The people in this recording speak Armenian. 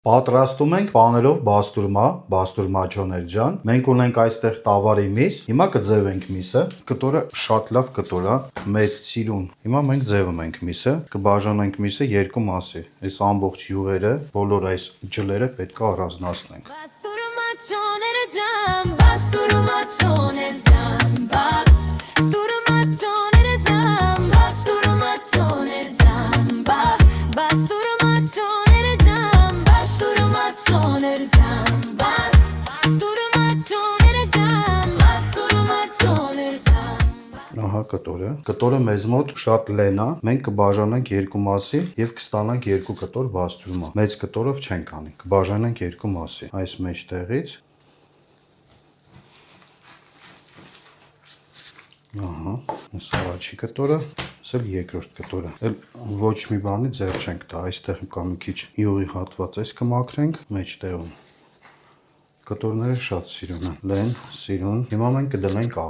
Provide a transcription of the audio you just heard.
Պատրաստում ենք պաներով բաստուրմա, բաստուրմա ջան։ Մենք ունենք այստեղ տավարի միս, հիմա կձևենք միսը։ Կտորը շատ լավ կտոր է, մեծ սիրուն։ Հիմա մենք ձևում ենք միսը, կբաժանենք միսը երկու մասի։ Այս ամբողջ յուղերը, բոլոր այս ջլերը պետք է առանձնացնենք։ Ահա կտորը մեզ մոտ շատ լեն է, մենք կբաժանենք երկու մասի եւ կստանանք երկու կտոր բաստուրմա։ Մեծ կտորով չենք անի, կբաժանենք երկու մասի։ Այս մեջտեղից ահա, այս առաջի կտորը, սա երկրորդ կտորը։ Էլ ոչ մի բանի ձեռ չենք տա, այստեղ կա մի քիչ յուղի հատված, այս կմաքրենք մեջտեղում։ Կտորները շատ սիրուն են, լեն, սիրուն։ Հիմա մենք կդնենք